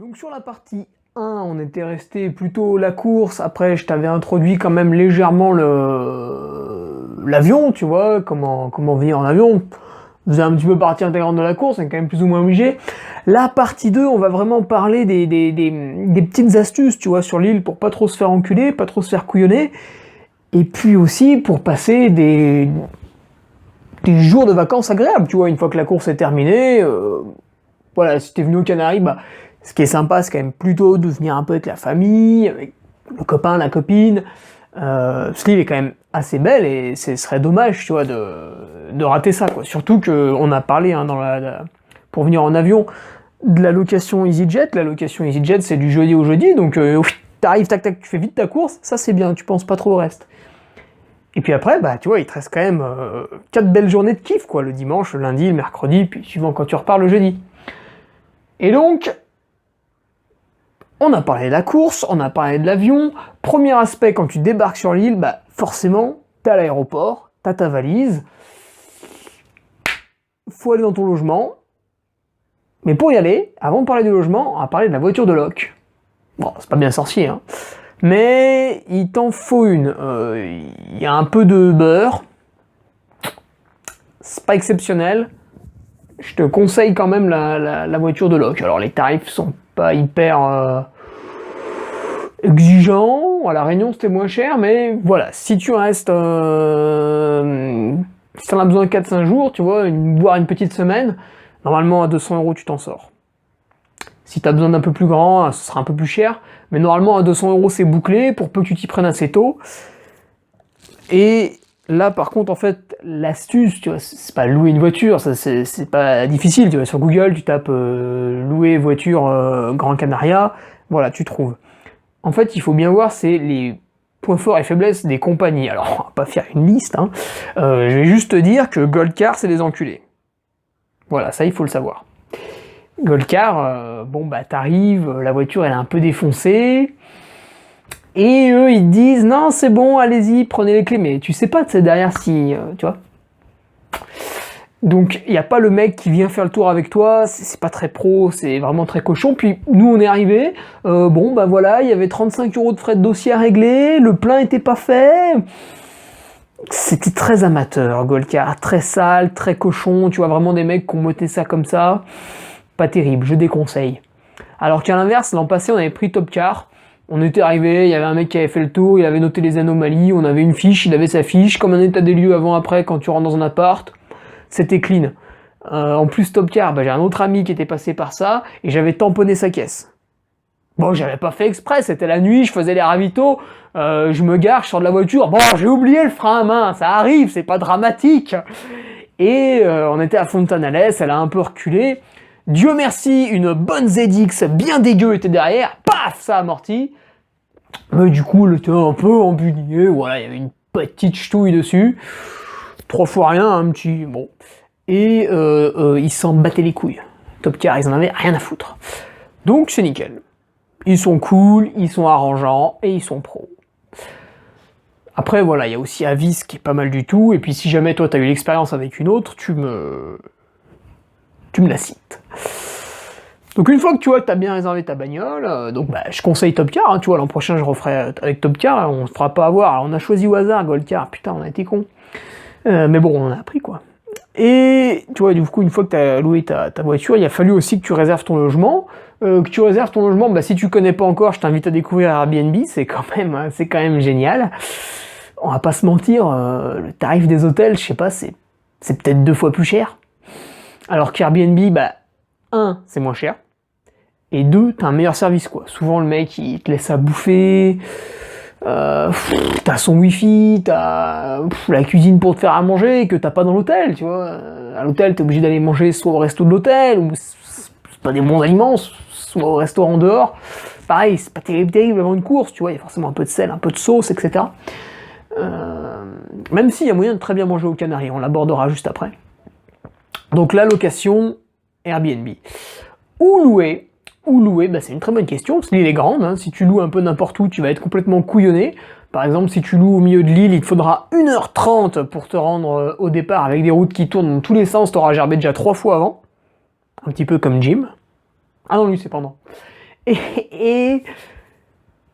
Donc sur la partie 1, on était resté plutôt la course, après je t'avais introduit quand même légèrement l'avion, tu vois, comment venir en avion. Vous avez un petit peu partie intégrante de la course, on est quand même plus ou moins obligé. La partie 2, on va vraiment parler des petites astuces, tu vois, sur l'île pour pas trop se faire enculer, pas trop se faire couillonner, et puis aussi pour passer des jours de vacances agréables, tu vois, une fois que la course est terminée. Voilà, si t'es venu aux Canaries, bah, ce qui est sympa, c'est quand même plutôt de venir un peu avec la famille, avec le copain, la copine. Ce l'île est quand même assez belle et ce serait dommage, tu vois, de rater ça, quoi. Surtout qu'on a parlé, hein, pour venir en avion, de la location EasyJet. La location EasyJet, c'est du jeudi au jeudi, donc t'arrives, tac, tac, tu fais vite ta course, ça c'est bien, tu penses pas trop au reste. Et puis après, bah, tu vois, il te reste quand même 4 belles journées de kiff, quoi, le dimanche, le lundi, le mercredi, puis suivant quand tu repars le jeudi. Et donc, on a parlé de la course, on a parlé de l'avion. Premier aspect, quand tu débarques sur l'île, bah forcément, t'es à l'aéroport, t'as ta valise, faut aller dans ton logement. Mais pour y aller, avant de parler du logement, on va parler de la voiture de loc. Bon, c'est pas bien sorcier, hein. Mais il t'en faut une. Il y a un peu de beurre. C'est pas exceptionnel. Je te conseille quand même la voiture de loc. Alors les tarifs sont pas hyper exigeants. À La Réunion c'était moins cher, mais voilà, si tu restes, si t'en as besoin de 4-5 jours, tu vois, voire une petite semaine, normalement à 200 € tu t'en sors. Si t'as besoin d'un peu plus grand, ce sera un peu plus cher, mais normalement à 200 € c'est bouclé, pour peu que tu t'y prennes assez tôt. Et là, par contre, en fait, l'astuce, tu vois, c'est pas louer une voiture, ça c'est pas difficile, tu vois, sur Google, tu tapes louer voiture Gran Canaria, voilà, tu trouves. En fait, il faut bien voir, c'est les points forts et faiblesses des compagnies. Alors, on va pas faire une liste, hein. Je vais juste te dire que Goldcar, c'est des enculés. Voilà, ça, il faut le savoir. Goldcar, bon, bah, t'arrives, la voiture, elle est un peu défoncée, et eux, ils te disent, non, c'est bon, allez-y, prenez les clés, mais tu sais pas, tu sais, derrière, si, tu vois. Donc, il n'y a pas le mec qui vient faire le tour avec toi, c'est pas très pro, c'est vraiment très cochon. Puis, nous, on est arrivés, bon, bah voilà, il y avait 35 € de frais de dossier à régler, le plein était pas fait. C'était très amateur, Goldcar, très sale, très cochon, tu vois, vraiment des mecs qui ont moté ça comme ça. Pas terrible, je déconseille. Alors qu'à l'inverse, l'an passé, on avait pris Top Car. On était arrivé, il y avait un mec qui avait fait le tour, il avait noté les anomalies, on avait une fiche, il avait sa fiche, comme un état des lieux avant-après quand tu rentres dans un appart. C'était clean. En plus, Top Car, bah, j'ai un autre ami qui était passé par ça, et j'avais tamponné sa caisse. Bon, j'avais pas fait exprès, c'était la nuit, je faisais les ravitaux, je me gare, je sors de la voiture, bon, j'ai oublié le frein à main, ça arrive, c'est pas dramatique. Et on était à Fontanales, elle a un peu reculé. Dieu merci, une bonne ZX bien dégueu était derrière, paf, ça amortit. Mais du coup, elle était un peu embuniée, voilà, il y avait une petite ch'touille dessus. 3 fois rien, un petit, bon. Et ils s'en battaient les couilles. Top Car, ils en avaient rien à foutre. Donc c'est nickel. Ils sont cool, ils sont arrangeants, et ils sont pros. Après, voilà, il y a aussi Avis qui est pas mal du tout, et puis si jamais toi t'as eu l'expérience avec une autre, tu me la cites. Donc une fois que tu vois que t'as bien réservé ta bagnole, donc bah, je conseille Top Car, hein, tu vois, l'an prochain je referai avec Top Car, on se fera pas avoir. Alors, on a choisi au hasard Goldcar, putain, on a été con. Mais bon, on en a appris, quoi. Et tu vois, du coup, une fois que tu as loué ta voiture, il a fallu aussi que tu réserves ton logement. Bah, si tu connais pas encore, je t'invite à découvrir Airbnb, c'est quand même génial. On va pas se mentir, le tarif des hôtels, je sais pas, c'est peut-être 2 fois plus cher. Alors qu'Airbnb, bah, 1, c'est moins cher, et 2, t'as un meilleur service, quoi. Souvent, le mec, il te laisse à bouffer, t'as son wifi, t'as la cuisine pour te faire à manger que t'as pas dans l'hôtel, tu vois. À l'hôtel, t'es obligé d'aller manger soit au resto de l'hôtel, ou c'est pas des bons aliments, soit au restaurant dehors. Pareil, c'est pas terrible avant une course, tu vois, il y a forcément un peu de sel, un peu de sauce, etc. Même s'il y a moyen de très bien manger aux Canaries, on l'abordera juste après. Donc la location, Airbnb. Ou louer, bah c'est une très bonne question, parce que l'île est grande, hein. Si tu loues un peu n'importe où, tu vas être complètement couillonné. Par exemple, si tu loues au milieu de l'île, il te faudra 1h30 pour te rendre au départ, avec des routes qui tournent dans tous les sens, t'auras gerbé déjà 3 fois avant. Un petit peu comme Jim. Ah non, lui c'est pendant. Et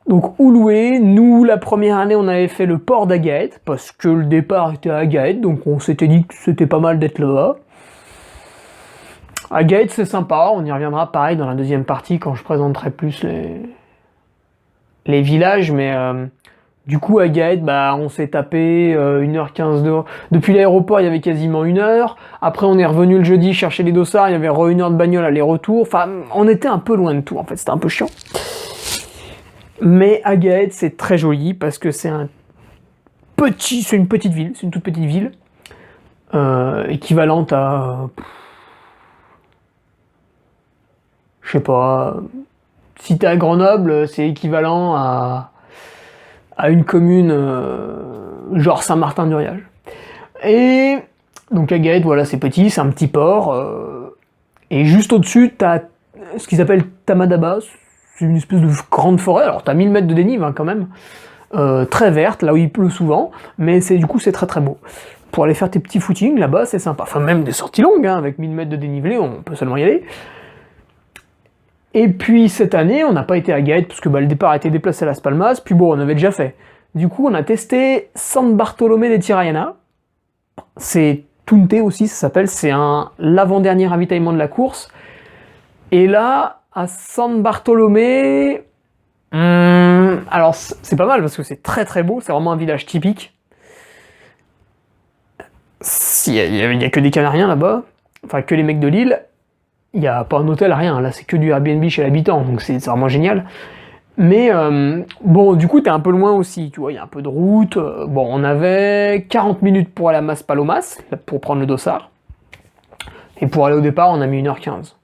donc où louer? Nous, la première année, on avait fait le port d'Agaète, parce que le départ était à Agaète, donc on s'était dit que c'était pas mal d'être là-bas. Agaète, c'est sympa, on y reviendra pareil dans la deuxième partie, quand je présenterai plus les villages, mais du coup, à Gaète, bah, on s'est tapé 1h15 de... Depuis l'aéroport, il y avait quasiment 1 heure. Après, on est revenu le jeudi chercher les dossards, il y avait 1 heure de bagnole aller-retour. Enfin, on était un peu loin de tout, en fait, c'était un peu chiant. Mais à Gaète, c'est très joli, parce que c'est une petite ville, c'est une toute petite ville, équivalente à... je sais pas... Si t'es à Grenoble, c'est équivalent à une commune genre Saint-Martin-du-Riage. Et donc à Gaète, voilà, c'est petit, c'est un petit port. Et juste au-dessus, t'as ce qu'ils appellent Tamadaba, c'est une espèce de grande forêt. Alors t'as 1000 mètres de dénive quand même, très verte, là où il pleut souvent, mais du coup c'est très très beau. Pour aller faire tes petits footings là-bas, c'est sympa. Enfin même des sorties longues, hein, avec 1000 mètres de dénivelé, on peut seulement y aller. Et puis cette année, on n'a pas été à Gaète parce que le départ a été déplacé à Las Palmas, puis bon, on avait déjà fait. Du coup, on a testé San Bartolomé de Tirayana. C'est Tunte aussi, ça s'appelle, c'est l'avant-dernier ravitaillement de la course. Et là, à San Bartolomé, alors c'est pas mal parce que c'est très très beau, c'est vraiment un village typique. Il y a que des Canariens là-bas, enfin que les mecs de l'île. Il n'y a pas un hôtel, rien, là c'est que du Airbnb chez l'habitant, donc c'est vraiment génial. Mais bon, du coup t'es un peu loin aussi, tu vois, il y a un peu de route. Bon, on avait 40 minutes pour aller à Maspalomas, pour prendre le dossard. Et pour aller au départ, on a mis 1h15.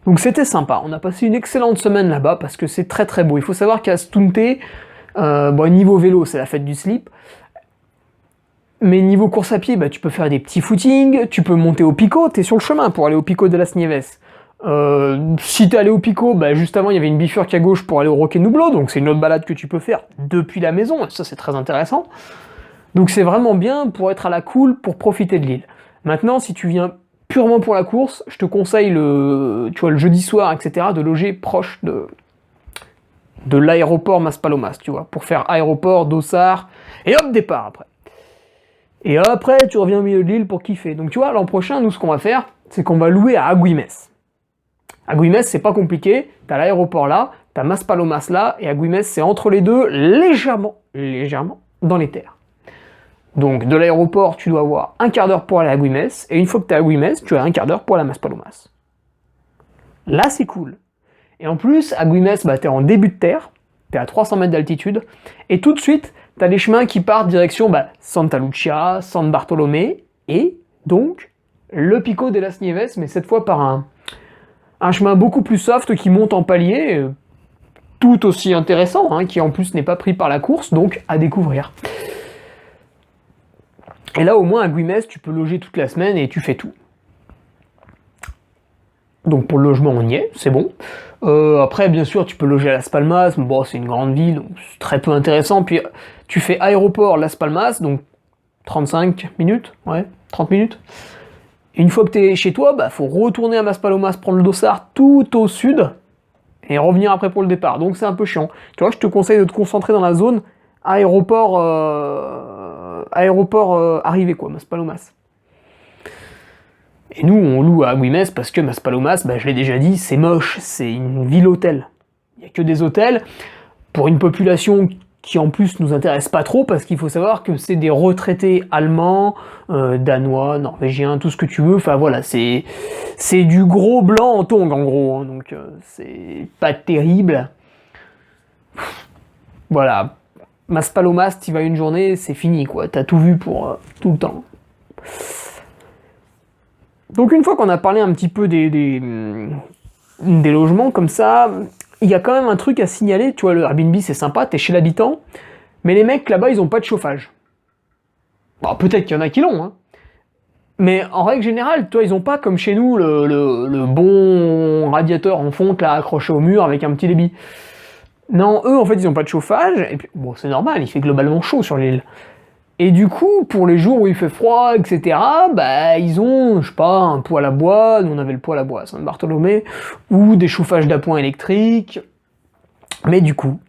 Donc c'était sympa, on a passé une excellente semaine là-bas, parce que c'est très très beau. Il faut savoir qu'à Stunte, bon, niveau vélo, c'est la fête du slip. Mais niveau course à pied, bah, tu peux faire des petits footings, tu peux monter au Pico, t'es sur le chemin pour aller au Pico de las Nieves. Si t'es allé au Pico, bah, juste avant il y avait une bifurque à gauche pour aller au Roque Nublo, donc c'est une autre balade que tu peux faire depuis la maison, ça c'est très intéressant. Donc c'est vraiment bien pour être à la cool, pour profiter de l'île. Maintenant, si tu viens purement pour la course, je te conseille le jeudi soir, etc., de loger proche de l'aéroport Maspalomas, tu vois, pour faire aéroport, dossard, et hop, départ après. Et après, tu reviens au milieu de l'île pour kiffer. Donc tu vois, l'an prochain, nous, ce qu'on va faire, c'est qu'on va louer à Agüimes. Agüimes, c'est pas compliqué. T'as l'aéroport là, t'as Maspalomas là, et Agüimes, c'est entre les deux, légèrement, dans les terres. Donc de l'aéroport, tu dois avoir 1/4 d'heure pour aller à Agüimes, et une fois que t'es à Agüimes, tu as 1/4 d'heure pour aller à Maspalomas. Là, c'est cool. Et en plus, Agüimes, bah, t'es en début de terre, t'es à 300 mètres d'altitude, et tout de suite, t'as des chemins qui partent direction Santa Lucia, San Bartolomé, et donc le Pico de las Nieves, mais cette fois par un chemin beaucoup plus soft qui monte en palier, tout aussi intéressant, hein, qui en plus n'est pas pris par la course, donc à découvrir. Et là au moins à Agüimes, tu peux loger toute la semaine et tu fais tout. Donc pour le logement, on y est, c'est bon. Après, bien sûr, tu peux loger à Las Palmas, mais bon, c'est une grande ville, donc c'est très peu intéressant. Puis tu fais aéroport Las Palmas, donc 35 minutes, ouais, 30 minutes. Et une fois que t'es chez toi, faut retourner à Maspalomas, prendre le dossard tout au sud, et revenir après pour le départ. Donc c'est un peu chiant. Tu vois, je te conseille de te concentrer dans la zone aéroport arrivé, quoi, Maspalomas. Et nous, on loue à Agüimes parce que Maspalomas, je l'ai déjà dit, c'est moche, c'est une ville-hôtel. Il n'y a que des hôtels, pour une population qui en plus nous intéresse pas trop, parce qu'il faut savoir que c'est des retraités allemands, danois, norvégiens, tout ce que tu veux, enfin voilà, c'est du gros blanc en tongs en gros, hein, donc c'est pas terrible. Voilà, Maspalomas, t'y vas une journée, c'est fini quoi, t'as tout vu pour tout le temps. Donc une fois qu'on a parlé un petit peu des logements comme ça, il y a quand même un truc à signaler, tu vois, le Airbnb c'est sympa, t'es chez l'habitant, mais les mecs là-bas ils ont pas de chauffage. Bon, peut-être qu'il y en a qui l'ont, hein. Mais en règle générale, toi, ils ont pas comme chez nous le bon radiateur en fonte là accroché au mur avec un petit débit. Non, eux en fait ils ont pas de chauffage, et puis bon c'est normal, il fait globalement chaud sur l'île. Et du coup, pour les jours où il fait froid, etc., bah, ils ont, je sais pas, un poêle à bois, nous on avait le poêle à bois à Saint-Bartholomé, ou des chauffages d'appoint électriques. Mais du coup,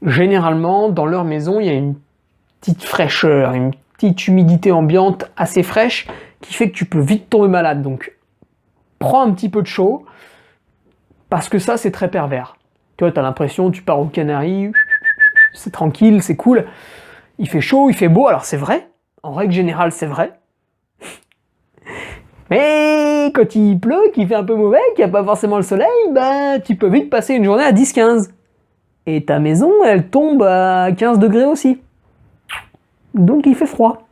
généralement, dans leur maison, il y a une petite fraîcheur, une petite humidité ambiante assez fraîche, qui fait que tu peux vite tomber malade. Donc, prends un petit peu de chaud, parce que ça, c'est très pervers. Tu vois, t'as l'impression, tu pars aux Canaries, c'est tranquille, c'est cool. Il fait chaud, il fait beau, alors c'est vrai, en règle générale c'est vrai. Mais quand il pleut, qu'il fait un peu mauvais, qu'il n'y a pas forcément le soleil, ben tu peux vite passer une journée à 10-15. Et ta maison, elle tombe à 15 degrés aussi. Donc il fait froid.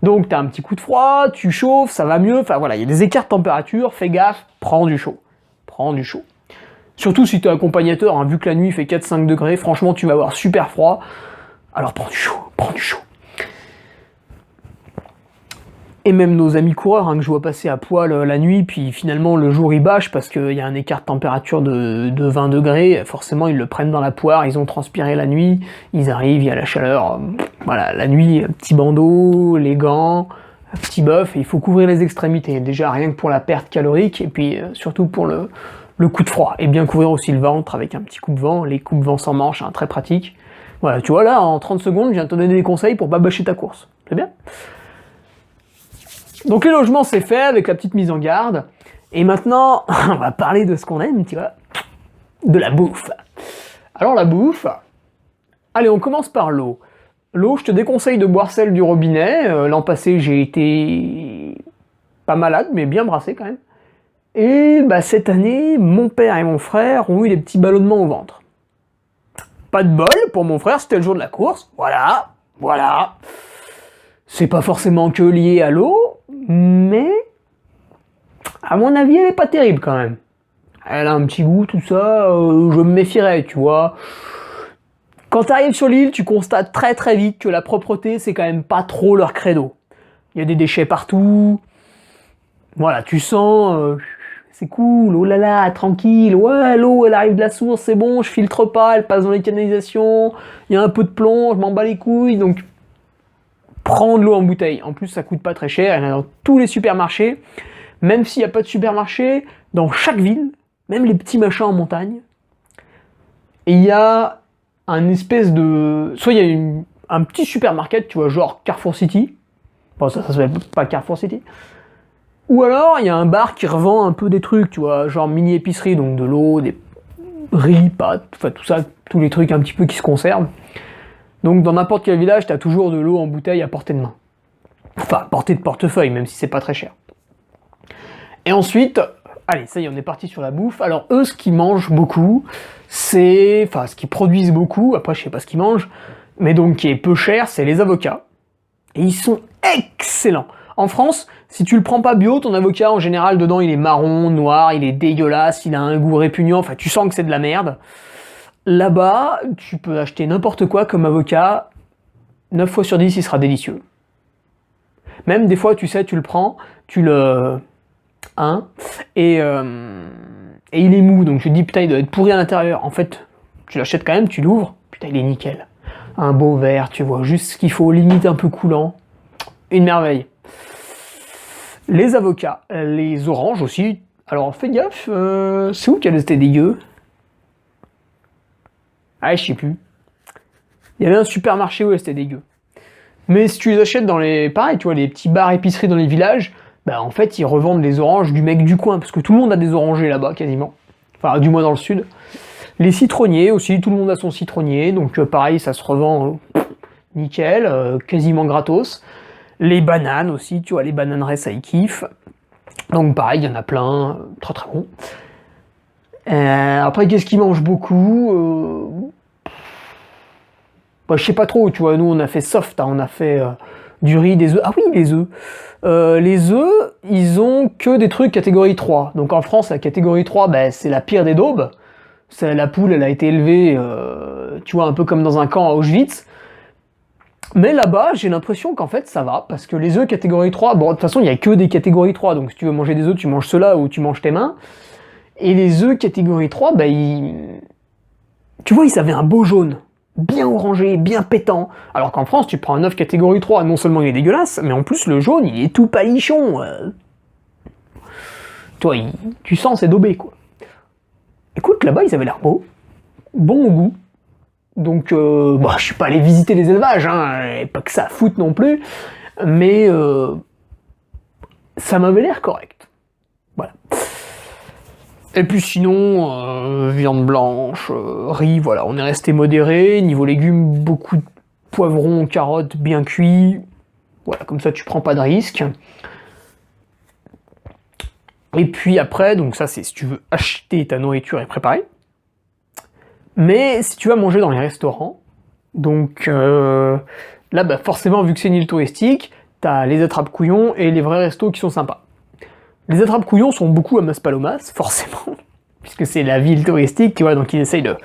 Donc t'as un petit coup de froid, tu chauffes, ça va mieux, enfin voilà, il y a des écarts de température, fais gaffe, prends du chaud. Prends du chaud. Surtout si t'es accompagnateur, hein, vu que la nuit fait 4-5 degrés, franchement tu vas avoir super froid. Alors prends du chaud, prends du chaud. Et même nos amis coureurs, hein, que je vois passer à poil la nuit, puis finalement le jour ils bâchent parce qu'il y a un écart de température de 20 degrés, forcément ils le prennent dans la poire, ils ont transpiré la nuit, ils arrivent, il y a la chaleur, voilà, la nuit, petit bandeau, les gants, un petit bœuf, et il faut couvrir les extrémités, déjà rien que pour la perte calorique, et puis surtout pour le coup de froid, et bien couvrir aussi le ventre avec un petit coupe-vent, les coupe-vents sans manche, hein, très pratique. Voilà, tu vois là, en 30 secondes, je viens de te donner des conseils pour pas bâcher ta course. C'est bien? Donc les logements, c'est fait, avec la petite mise en garde. Et maintenant, on va parler de ce qu'on aime, tu vois, de la bouffe. Alors la bouffe, allez, on commence par l'eau. L'eau, je te déconseille de boire celle du robinet. L'an passé, j'ai été pas malade, mais bien brassé quand même. Et bah, cette année, mon père et mon frère ont eu des petits ballonnements au ventre. Pas de bol, pour mon frère, c'était le jour de la course. Voilà, voilà. C'est pas forcément que lié à l'eau, mais à mon avis, elle est pas terrible quand même. Elle a un petit goût, tout ça, je me méfierais, tu vois. Quand tu arrives sur l'île, tu constates très très vite que la propreté, c'est quand même pas trop leur credo. Il y a des déchets partout. Voilà, tu sens... c'est cool, oh là là, tranquille, ouais, l'eau, elle arrive de la source, c'est bon, je filtre pas, elle passe dans les canalisations, il y a un peu de plomb, je m'en bats les couilles, donc prends de l'eau en bouteille. En plus, ça coûte pas très cher, il y en a dans tous les supermarchés, même s'il n'y a pas de supermarché, dans chaque ville, même les petits machins en montagne, et il y a un espèce de... Soit il y a un petit supermarket, tu vois, genre Carrefour City, bon ça s'appelle pas Carrefour City, ou alors, il y a un bar qui revend un peu des trucs, tu vois, genre mini-épicerie, donc de l'eau, des riz, pâtes, enfin tout ça, tous les trucs un petit peu qui se conservent. Donc dans n'importe quel village, t'as toujours de l'eau en bouteille à portée de main. Enfin, à portée de portefeuille, même si c'est pas très cher. Et ensuite, allez, ça y est, on est parti sur la bouffe. Alors eux, ce qu'ils mangent beaucoup, c'est... Enfin, ce qu'ils produisent beaucoup, après je sais pas ce qu'ils mangent, mais donc qui est peu cher, c'est les avocats. Et ils sont excellents. En France, si tu le prends pas bio, ton avocat, en général, dedans, il est marron, noir, il est dégueulasse, il a un goût répugnant, enfin, tu sens que c'est de la merde. Là-bas, tu peux acheter n'importe quoi comme avocat, 9 fois sur 10, il sera délicieux. Même des fois, tu sais, tu le prends, tu le... Hein, et il est mou, donc tu te dis, putain, il doit être pourri à l'intérieur. En fait, tu l'achètes quand même, tu l'ouvres, putain, il est nickel. Un beau verre, tu vois, juste ce qu'il faut, limite un peu coulant. Une merveille. Les avocats, les oranges aussi. Alors fais gaffe, c'est où qu'elles étaient dégueu? Ah, je sais plus. Il y avait un supermarché où elles étaient dégueu. Mais si tu les achètes dans les... Pareil, tu vois, les petits bars épiceries dans les villages, bah en fait, ils revendent les oranges du mec du coin, parce que tout le monde a des orangers là-bas, quasiment. Enfin, du moins dans le sud. Les citronniers aussi, tout le monde a son citronnier, donc pareil, ça se revend nickel, quasiment gratos. Les bananes aussi, tu vois, les bananeraies, ça y kiffe. Donc pareil, il y en a plein, très très bon. Après, qu'est-ce qu'ils mangent beaucoup bah, je sais pas trop, tu vois, nous on a fait soft, hein, on a fait du riz, des œufs. Ah oui, les œufs. Les œufs, ils ont que des trucs catégorie 3. Donc en France, la catégorie 3, bah, c'est la pire des daubes. La poule, elle a été élevée, tu vois, un peu comme dans un camp à Auschwitz. Mais là-bas, j'ai l'impression qu'en fait, ça va, parce que les œufs catégorie 3, bon, de toute façon, il n'y a que des catégories 3, donc si tu veux manger des œufs, tu manges ceux-là ou tu manges tes mains. Et les œufs catégorie 3, bah, tu vois, ils avaient un beau jaune. bien orangé, bien pétant. Alors qu'en France, tu prends un œuf catégorie 3, non seulement il est dégueulasse, mais en plus le jaune, il est tout palichon. Toi, tu sens, c'est daubé, quoi. Écoute, là-bas, ils avaient l'air beaux, bon au goût. Donc, je suis pas allé visiter les élevages, hein, et pas que ça à foutre non plus, mais ça m'avait l'air correct. Voilà. Et puis sinon, viande blanche, riz, voilà, on est resté modéré. Niveau légumes, beaucoup de poivrons, carottes bien cuits. Voilà, comme ça tu prends pas de risque. Et puis après, donc ça c'est si tu veux acheter ta nourriture et préparer. Mais si tu vas manger dans les restaurants, donc là bah forcément vu que c'est une île touristique, t'as les attrape-couillons et les vrais restos qui sont sympas. Les attrape-couillons sont beaucoup à Maspalomas, forcément, puisque c'est la ville touristique, tu vois, donc ils essayent de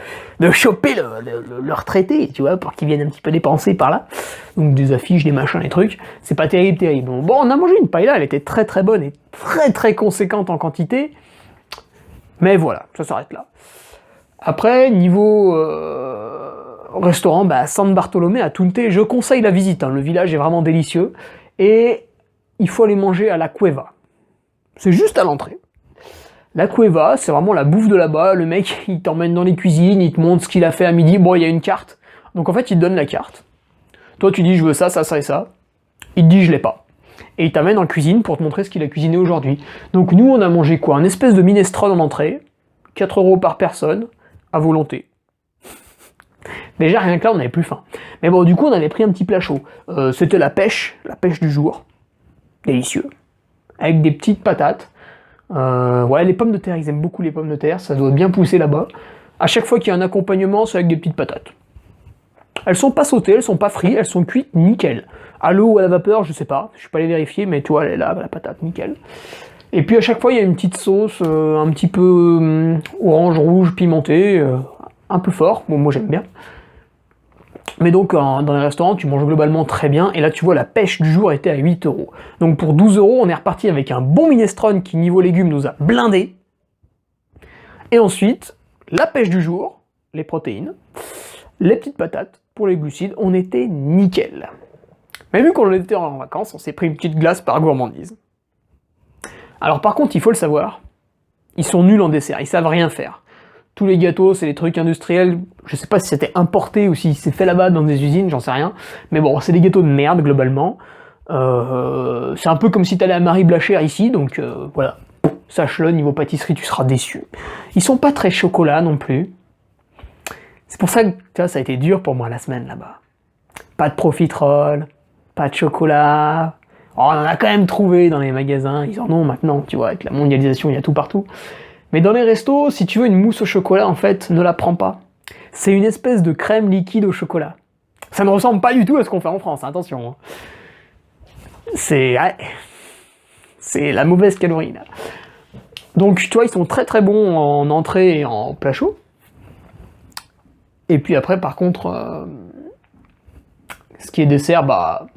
choper le retraité, tu vois, pour qu'ils viennent un petit peu dépenser par là. Donc des affiches, des machins, des trucs, c'est pas terrible, terrible. Bon, on a mangé une paella, elle était très très bonne et très très conséquente en quantité, mais voilà, ça s'arrête là. Après, niveau restaurant, bah, San Bartolomé à Tunte, je conseille la visite, hein, le village est vraiment délicieux, et il faut aller manger à la Cueva. C'est juste à l'entrée. La Cueva, c'est vraiment la bouffe de là-bas. Le mec, il t'emmène dans les cuisines, il te montre ce qu'il a fait à midi. Bon, il y a une carte. Donc en fait, il te donne la carte. Toi, tu dis, je veux ça, ça, ça et ça. Il te dit, je l'ai pas. Et il t'amène en cuisine pour te montrer ce qu'il a cuisiné aujourd'hui. Donc nous, on a mangé quoi? Un espèce de minestrone en entrée. 4 € par personne, à volonté. Déjà, rien que là, on avait plus faim. Mais bon, du coup, on avait pris un petit plat chaud. C'était la pêche du jour. Délicieux. Avec des petites patates. Ouais, les pommes de terre, ils aiment beaucoup les pommes de terre, ça doit bien pousser là-bas. À chaque fois qu'il y a un accompagnement, c'est avec des petites patates. Elles sont pas sautées, elles sont pas frites, elles sont cuites nickel. À l'eau ou à la vapeur, je sais pas, je suis pas allé vérifier, mais tu vois, elle est là, la patate, nickel. Et puis à chaque fois, il y a une petite sauce, un petit peu orange, rouge, pimentée, un peu fort, bon, moi j'aime bien. Mais donc, dans les restaurants, tu manges globalement très bien, et là, tu vois, la pêche du jour était à 8 €. Donc pour 12 €, on est reparti avec un bon minestrone qui, niveau légumes, nous a blindé. Et ensuite, la pêche du jour, les protéines, les petites patates pour les glucides, on était nickel. Mais vu qu'on était en vacances, on s'est pris une petite glace par gourmandise. Alors par contre, il faut le savoir, ils sont nuls en dessert, ils savent rien faire. Tous les gâteaux, c'est des trucs industriels, je sais pas si c'était importé ou si c'est fait là-bas dans des usines, j'en sais rien. Mais bon, c'est des gâteaux de merde, globalement. C'est un peu comme si t'allais à Marie Blachère ici, donc voilà. Sache-le, niveau pâtisserie, tu seras déçu. Ils sont pas très chocolat non plus. C'est pour ça que, tu vois, ça a été dur pour moi la semaine là-bas. Pas de profiterole, pas de chocolat. Oh, on en a quand même trouvé dans les magasins, ils en ont maintenant, tu vois, avec la mondialisation, il y a tout partout. Mais dans les restos, si tu veux une mousse au chocolat, en fait, ne la prends pas. C'est une espèce de crème liquide au chocolat. Ça ne ressemble pas du tout à ce qu'on fait en France, attention. C'est... Ouais, c'est la mauvaise calorie, là. Donc, tu vois, ils sont très très bons en entrée et en plat chaud. Et puis après, par contre, ce qui est dessert, bah...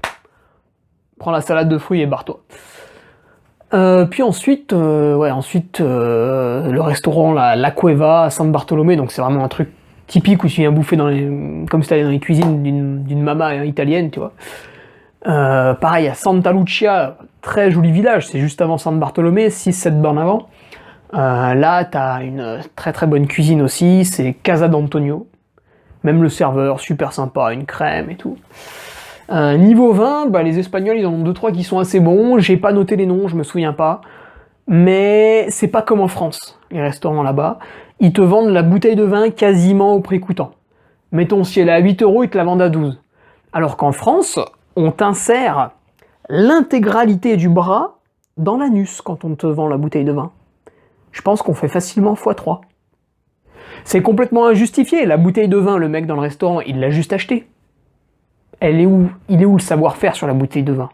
prends la salade de fruits et barre-toi. Puis ensuite, le restaurant la Cueva à San Bartolomé, donc c'est vraiment un truc typique où tu viens bouffer comme si t'allais dans les cuisines d'une mama italienne, tu vois. Pareil, à Santa Lucia, très joli village, c'est juste avant San Bartolomé, 6-7 bornes avant. Là, t'as une très très bonne cuisine aussi, c'est Casa d'Antonio. Même le serveur, super sympa, une crème et tout. Niveau vin, bah, les Espagnols, ils en ont 2-3 qui sont assez bons. J'ai pas noté les noms, je me souviens pas. Mais c'est pas comme en France, les restaurants là-bas. Ils te vendent la bouteille de vin quasiment au prix coûtant. Mettons, si elle est à 8 €, ils te la vendent à 12. Alors qu'en France, on t'insère l'intégralité du bras dans l'anus quand on te vend la bouteille de vin. Je pense qu'on fait facilement x3. C'est complètement injustifié. La bouteille de vin, le mec dans le restaurant, il l'a juste achetée. Il est où le savoir-faire sur la bouteille de vin?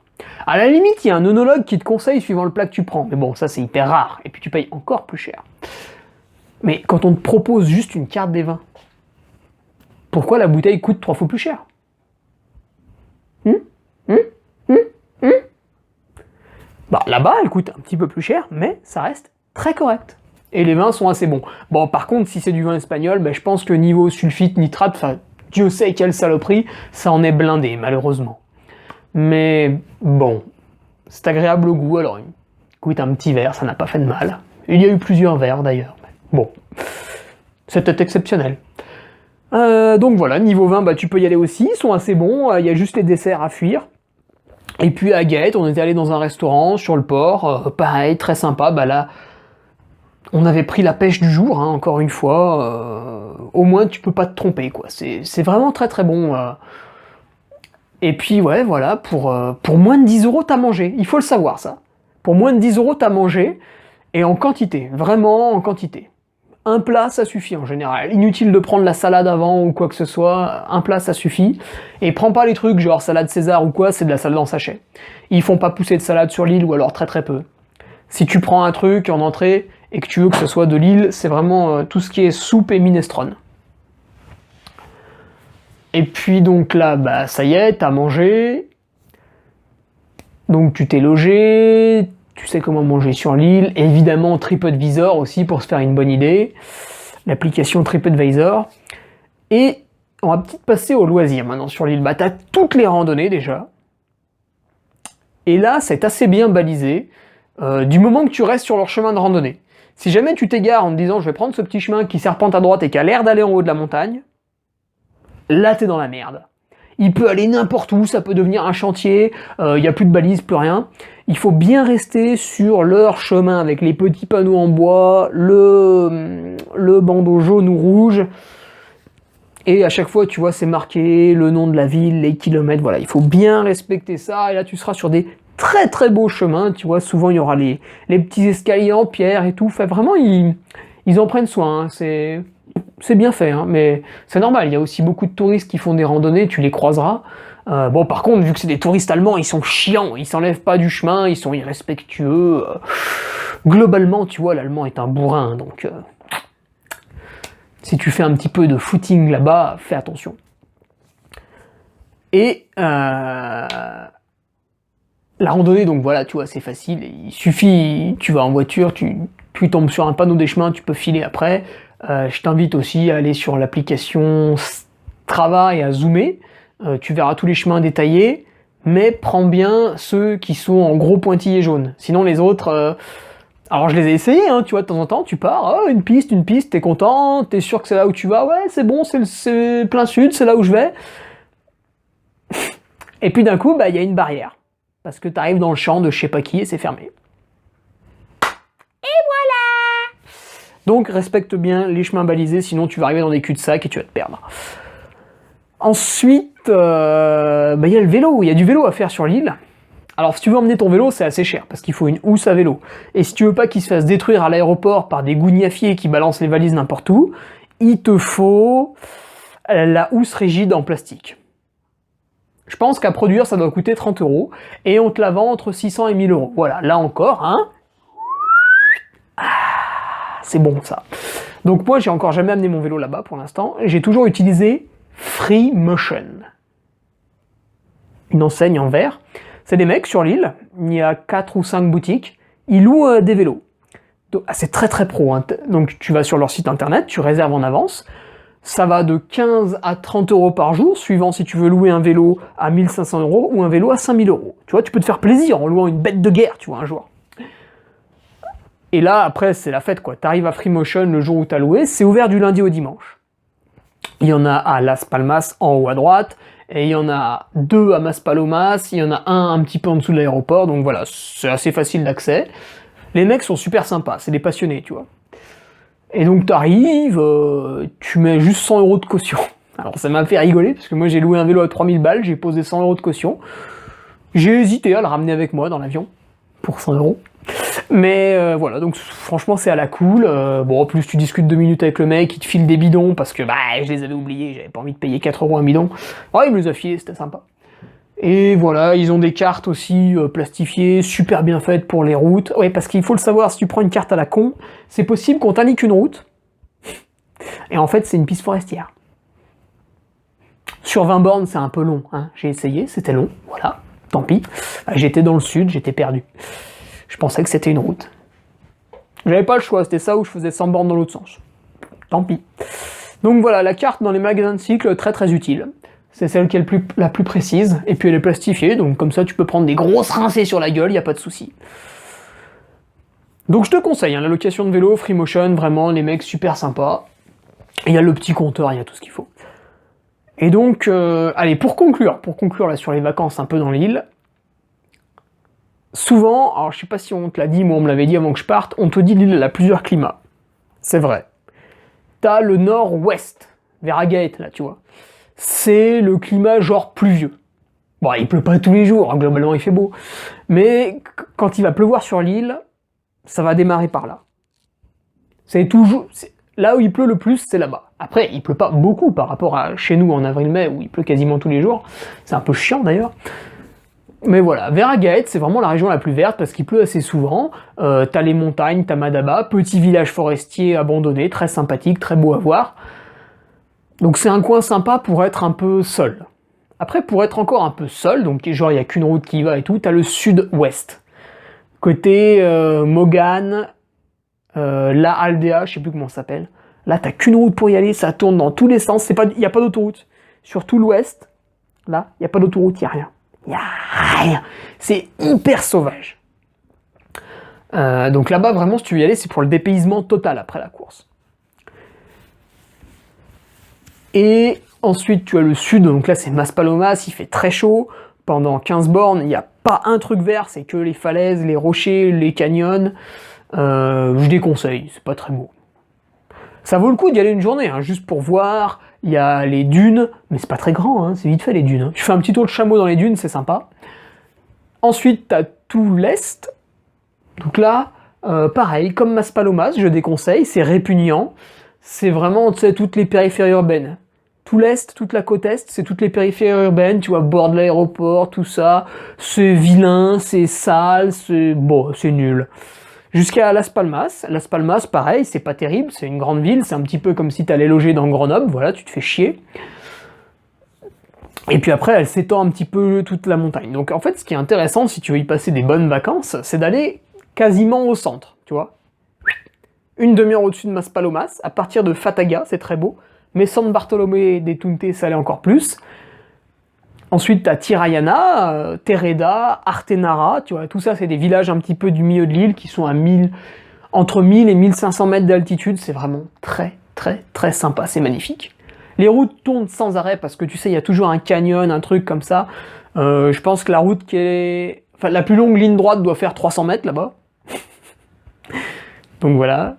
À la limite, il y a un œnologue qui te conseille suivant le plat que tu prends. Mais bon, ça c'est hyper rare. Et puis tu payes encore plus cher. Mais quand on te propose juste une carte des vins, pourquoi la bouteille coûte 3 fois plus cher? Bah, là-bas, elle coûte un petit peu plus cher, mais ça reste très correct. Et les vins sont assez bons. Bon, par contre, si c'est du vin espagnol, bah, je pense que niveau sulfite, nitrate, Dieu sait quelle saloperie, ça en est blindé, malheureusement. Mais bon, c'est agréable au goût, alors écoute, un petit verre, ça n'a pas fait de mal. Il y a eu plusieurs verres d'ailleurs. Bon, c'était exceptionnel. Donc voilà, niveau vin, bah, tu peux y aller aussi, ils sont assez bons, il y a juste les desserts à fuir. Et puis à Gaète, on était allé dans un restaurant sur le port, pareil, très sympa, bah là, on avait pris la pêche du jour, hein, encore une fois, au moins tu peux pas te tromper, quoi. C'est vraiment très très bon. Et puis ouais, voilà, pour moins de 10 euros, t'as mangé, il faut le savoir ça. Pour moins de 10 euros, t'as mangé, et en quantité, vraiment en quantité. Un plat, ça suffit en général. Inutile de prendre la salade avant ou quoi que ce soit, un plat, ça suffit. Et prends pas les trucs genre salade César ou quoi, c'est de la salade en sachet. Ils font pas pousser de salade sur l'île ou alors très très peu. Si tu prends un truc en entrée et que tu veux que ce soit de l'île, c'est vraiment tout ce qui est soupe et minestrone. Et puis donc là, bah ça y est, t'as mangé. Donc tu t'es logé, tu sais comment manger sur l'île. Évidemment TripAdvisor aussi pour se faire une bonne idée. L'application TripAdvisor. Et on va peut-être passer au loisir maintenant sur l'île. Bah t'as toutes les randonnées déjà. Et là c'est assez bien balisé. Du moment que tu restes sur leur chemin de randonnée. Si jamais tu t'égares en te disant je vais prendre ce petit chemin qui serpente à droite et qui a l'air d'aller en haut de la montagne, là t'es dans la merde. Il peut aller n'importe où, ça peut devenir un chantier, il n'y a plus de balises, plus rien. Il faut bien rester sur leur chemin avec les petits panneaux en bois, le bandeau jaune ou rouge. Et à chaque fois, tu vois, c'est marqué le nom de la ville, les kilomètres, voilà. Il faut bien respecter ça, et là tu seras sur des très très beaux chemins, tu vois. Souvent il y aura les petits escaliers en pierre et tout. Enfin, vraiment, ils en prennent soin, hein. C'est bien fait, hein, mais c'est normal, il y a aussi beaucoup de touristes qui font des randonnées, tu les croiseras. Bon, par contre, vu que c'est des touristes allemands, ils sont chiants, ils s'enlèvent pas du chemin, ils sont irrespectueux. Globalement, tu vois, l'allemand est un bourrin, donc si tu fais un petit peu de footing là-bas, fais attention. Et la randonnée, donc voilà, tu vois, c'est facile, il suffit, tu vas en voiture, tu tombes sur un panneau des chemins, tu peux filer après. Je t'invite aussi à aller sur l'application Strava et à zoomer. Tu verras tous les chemins détaillés, mais prends bien ceux qui sont en gros pointillés jaunes. Sinon les autres, alors je les ai essayés, hein, tu vois, de temps en temps, tu pars, oh, une piste, t'es content, t'es sûr que c'est là où tu vas, ouais, c'est bon, c'est plein sud, c'est là où je vais. Et puis d'un coup, bah, y a une barrière. Parce que t'arrives dans le champ de je sais pas qui et c'est fermé. Donc respecte bien les chemins balisés, sinon tu vas arriver dans des cul-de-sac et tu vas te perdre. Ensuite, y a le vélo, il y a du vélo à faire sur l'île. Alors si tu veux emmener ton vélo, c'est assez cher, parce qu'il faut une housse à vélo. Et si tu veux pas qu'il se fasse détruire à l'aéroport par des gougnafiers qui balancent les valises n'importe où, il te faut la housse rigide en plastique. Je pense qu'à produire, ça doit coûter 30 €, et on te la vend entre 600 et 1000 €. Voilà, là encore, hein. C'est bon ça. Donc moi j'ai encore jamais amené mon vélo là-bas pour l'instant, j'ai toujours utilisé Freemotion. Une enseigne en verre. C'est des mecs sur l'île, il y a 4 ou 5 boutiques, ils louent des vélos. C'est très très pro, hein. Donc tu vas sur leur site internet, tu réserves en avance, ça va de 15 à 30 € par jour, suivant si tu veux louer un vélo à 1500 € ou un vélo à 5000 €. Tu vois, tu peux te faire plaisir en louant une bête de guerre, tu vois, un jour. Et là, après, c'est la fête, quoi. T'arrives à Freemotion le jour où t'as loué, c'est ouvert du lundi au dimanche. Il y en a à Las Palmas, en haut à droite, et il y en a 2 à Maspalomas, il y en a un petit peu en dessous de l'aéroport, donc voilà, c'est assez facile d'accès. Les mecs sont super sympas, c'est des passionnés, tu vois. Et donc t'arrives, tu mets juste 100 € de caution. Alors ça m'a fait rigoler, parce que moi j'ai loué un vélo à 3000 balles, j'ai posé 100 € de caution. J'ai hésité à le ramener avec moi dans l'avion, pour 100 €. Mais voilà, donc franchement c'est à la cool. Bon, en plus tu discutes 2 minutes avec le mec, il te file des bidons parce que bah je les avais oubliés, j'avais pas envie de payer 4 € un bidon. Ouais, il me les a filés, c'était sympa. Et voilà, ils ont des cartes aussi plastifiées, super bien faites pour les routes. Ouais, parce qu'il faut le savoir, si tu prends une carte à la con, c'est possible qu'on t'indique une route, et en fait c'est une piste forestière. Sur 20 bornes c'est un peu long, hein. J'ai essayé, c'était long, voilà, tant pis. J'étais dans le sud, j'étais perdu. Je pensais que c'était une route. J'avais pas le choix, c'était ça ou je faisais 100 bornes dans l'autre sens. Tant pis. Donc voilà, la carte dans les magasins de cycle, très très utile. C'est celle qui est la plus précise, et puis elle est plastifiée, donc comme ça tu peux prendre des grosses rincées sur la gueule, y a pas de souci. Donc je te conseille, hein, la location de vélo, Freemotion, vraiment les mecs super sympas. Il y a le petit compteur, il y a tout ce qu'il faut. Et donc, allez, pour conclure là sur les vacances un peu dans l'île, souvent, alors je sais pas si on te l'a dit, moi on me l'avait dit avant que je parte, on te dit l'île elle a plusieurs climats. C'est vrai. T'as le nord-ouest, vers Agaete là, tu vois. C'est le climat genre pluvieux. Bon, il pleut pas tous les jours, hein, globalement il fait beau. Mais quand il va pleuvoir sur l'île, ça va démarrer par là. C'est toujours... Là où il pleut le plus, c'est là-bas. Après, il pleut pas beaucoup par rapport à chez nous en avril-mai, où il pleut quasiment tous les jours. C'est un peu chiant d'ailleurs. Mais voilà, vers Agaete, c'est vraiment la région la plus verte parce qu'il pleut assez souvent. T'as les montagnes, t'as Madaba, petit village forestier abandonné, très sympathique, très beau à voir. Donc c'est un coin sympa pour être un peu seul. Après, pour être encore un peu seul, donc genre il n'y a qu'une route qui y va et tout, t'as le sud-ouest. Côté Mogane, la Aldea, je sais plus comment ça s'appelle. Là, t'as qu'une route pour y aller, ça tourne dans tous les sens, il n'y a pas d'autoroute. Sur tout l'ouest, là, il n'y a pas d'autoroute, il n'y a rien. Il n'y a rien. C'est hyper sauvage. Donc là-bas, vraiment, si tu veux y aller, c'est pour le dépaysement total après la course. Et ensuite, tu as le sud, donc là, c'est Maspalomas, il fait très chaud. Pendant 15 bornes, il n'y a pas un truc vert, c'est que les falaises, les rochers, les canyons. Je déconseille, c'est pas très beau. Ça vaut le coup d'y aller une journée, hein, juste pour voir. Il y a les dunes, mais c'est pas très grand, hein, c'est vite fait les dunes. Hein. Tu fais un petit tour de chameau dans les dunes, c'est sympa. Ensuite, tu as tout l'est. Donc là, pareil, comme Maspalomas, je déconseille, c'est répugnant. C'est vraiment, tu sais, toutes les périphéries urbaines. Tout l'est, toute la côte est, c'est toutes les périphéries urbaines, tu vois, bord de l'aéroport, tout ça. C'est vilain, c'est sale, c'est... Bon, c'est nul. Jusqu'à Las Palmas. Las Palmas, pareil, c'est pas terrible, c'est une grande ville, c'est un petit peu comme si t'allais loger dans Grenoble, voilà, tu te fais chier. Et puis après, elle s'étend un petit peu toute la montagne. Donc en fait, ce qui est intéressant, si tu veux y passer des bonnes vacances, c'est d'aller quasiment au centre, tu vois. Une demi-heure au-dessus de Maspalomas, à partir de Fataga, c'est très beau, mais San Bartolomé de Tunte, ça l'est encore plus. Ensuite, t'as Tirayana, Tereda, Artenara, tu vois, tout ça, c'est des villages un petit peu du milieu de l'île qui sont à entre 1000 et 1500 mètres d'altitude, c'est vraiment très, très, très sympa, c'est magnifique. Les routes tournent sans arrêt parce que tu sais, il y a toujours un canyon, un truc comme ça. Je pense que la route qui est... Enfin, la plus longue ligne droite doit faire 300 mètres là-bas. Donc voilà.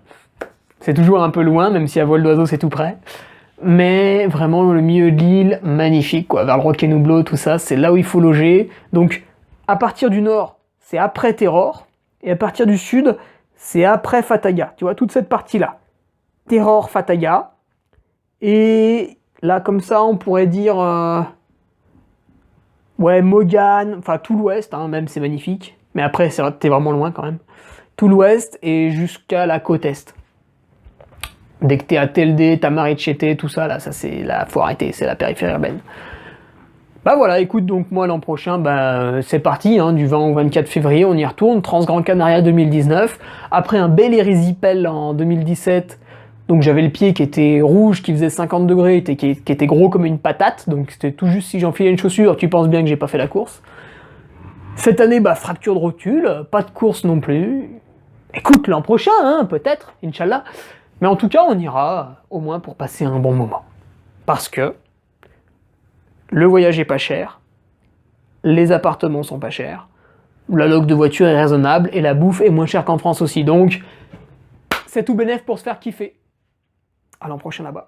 C'est toujours un peu loin, même si à vol d'oiseau c'est tout près. Mais vraiment le milieu de l'île, magnifique, quoi. Vers le Roque Nublo, tout ça, c'est là où il faut loger. Donc, à partir du nord, c'est après Terror. Et à partir du sud, c'est après Fataga. Tu vois, toute cette partie-là. Terror, Fataga. Et là, comme ça, on pourrait dire... ouais, Mogane, enfin tout l'ouest, hein, même, c'est magnifique. Mais après, t'es vraiment loin quand même. Tout l'ouest et jusqu'à la côte est. Dès que t'es à Telde, Tamarichete, tout ça, là, ça c'est là, faut arrêter, c'est la périphérie urbaine. Bah voilà, écoute, donc moi l'an prochain, bah c'est parti, hein, du 20 au 24 février, on y retourne, Transgran Canaria 2019, après un bel érysipel en 2017, donc j'avais le pied qui était rouge, qui faisait 50 degrés, qui était gros comme une patate, donc c'était tout juste si j'enfilais une chaussure, tu penses bien que j'ai pas fait la course. Cette année, bah fracture de rotule, pas de course non plus. Écoute, l'an prochain, hein, peut-être, Inch'Allah. Mais en tout cas, on ira au moins pour passer un bon moment. Parce que le voyage est pas cher, les appartements sont pas chers, la loc de voiture est raisonnable et la bouffe est moins chère qu'en France aussi. Donc, c'est tout bénef pour se faire kiffer. À l'an prochain là-bas.